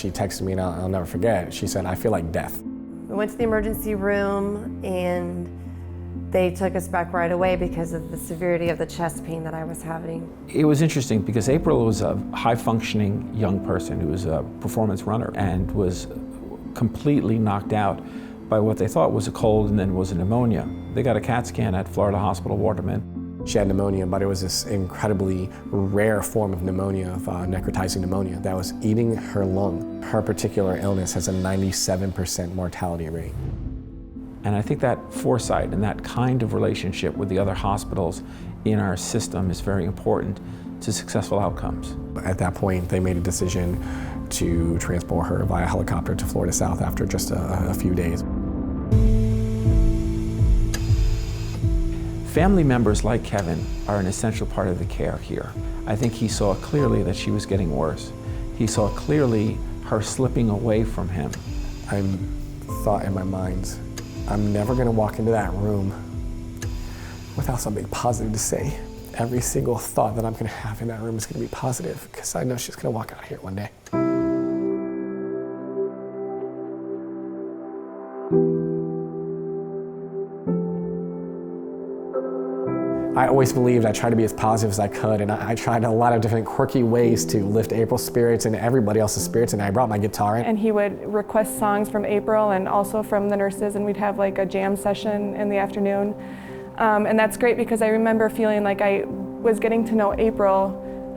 she texted me, and I'll never forget. She said, "I feel like death." We went to the emergency room and they took us back right away because of the severity of the chest pain that I was having. It was interesting because April was a high-functioning young person who was a performance runner and was completely knocked out by what they thought was a cold and then was a pneumonia. They got a CAT scan at Florida Hospital Waterman. She had pneumonia, but it was this incredibly rare form of pneumonia, of necrotizing pneumonia, that was eating her lung. Her particular illness has a 97% mortality rate. And I think that foresight and that kind of relationship with the other hospitals in our system is very important to successful outcomes. At that point, they made a decision to transport her via helicopter to Florida South after just a few days. Family members like Kevin are an essential part of the care here. I think he saw clearly that she was getting worse. He saw clearly her slipping away from him. I thought in my mind, I'm never gonna walk into that room without something positive to say. Every single thought that I'm gonna have in that room is gonna be positive, because I know she's gonna walk out here one day. I always believed I tried to be as positive as I could, and I tried a lot of different quirky ways to lift April's spirits and everybody else's spirits, and I brought my guitar in. And he would request songs from April and also from the nurses, and we'd have like a jam session in the afternoon. And that's great because I remember feeling like I was getting to know April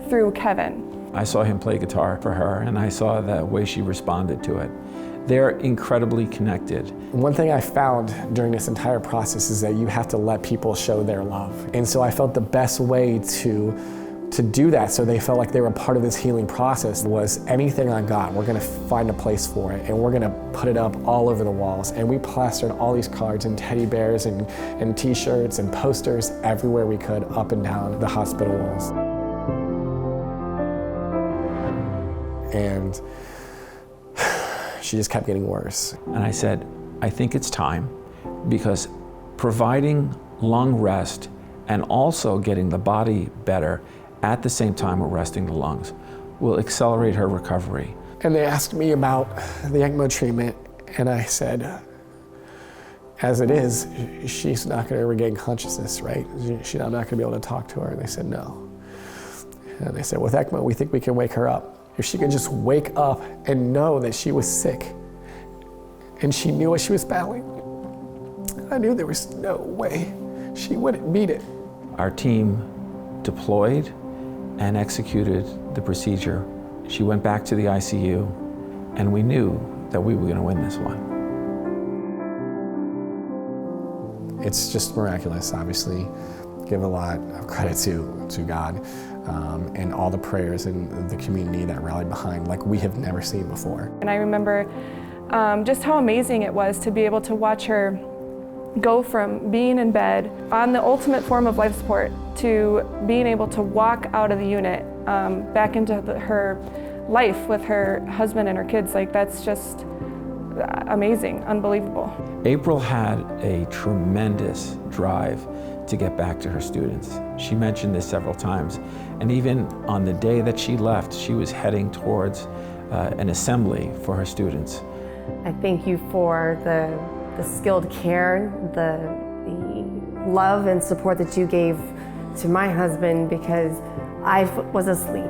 through Kevin. I saw him play guitar for her, and I saw the way she responded to it. They're incredibly connected. One thing I found during this entire process is that you have to let people show their love. And so I felt the best way to do that, so they felt like they were part of this healing process, was anything I got, we're gonna find a place for it, and we're gonna put it up all over the walls. And we plastered all these cards and teddy bears and t-shirts and posters everywhere we could, up and down the hospital walls. And she just kept getting worse. And I said, I think it's time, because providing lung rest and also getting the body better at the same time we're resting the lungs will accelerate her recovery. And they asked me about the ECMO treatment, and I said, as it is, she's not gonna regain consciousness, right? She's not gonna be able to talk to her. And they said, no. And they said, with ECMO, we think we can wake her up. If she could just wake up and know that she was sick and she knew what she was battling, I knew there was no way she wouldn't beat it. Our team deployed and executed the procedure. She went back to the ICU, and we knew that we were going to win this one. It's just miraculous, obviously. Give a lot of credit to God and all the prayers and the community that rallied behind, like we have never seen before. And I remember just how amazing it was to be able to watch her go from being in bed on the ultimate form of life support to being able to walk out of the unit back into her life with her husband and her kids. Like, that's just amazing, unbelievable. April had a tremendous drive to get back to her students. She mentioned this several times, and even on the day that she left, she was heading towards an assembly for her students. I thank you for the skilled care, the love and support that you gave to my husband, because I was asleep.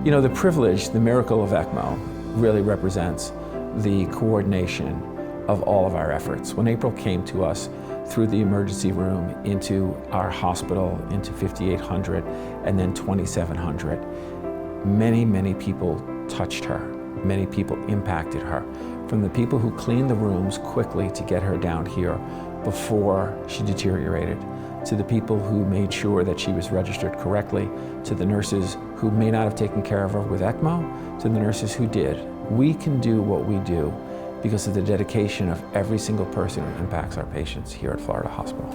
You know, the privilege, the miracle of ECMO really represents the coordination of all of our efforts. When April came to us through the emergency room into our hospital, into 5800 and then 2700, many, many people touched her. Many people impacted her. From the people who cleaned the rooms quickly to get her down here before she deteriorated, to the people who made sure that she was registered correctly, to the nurses who may not have taken care of her with ECMO, to the nurses who did. We can do what we do because of the dedication of every single person who impacts our patients here at Florida Hospital.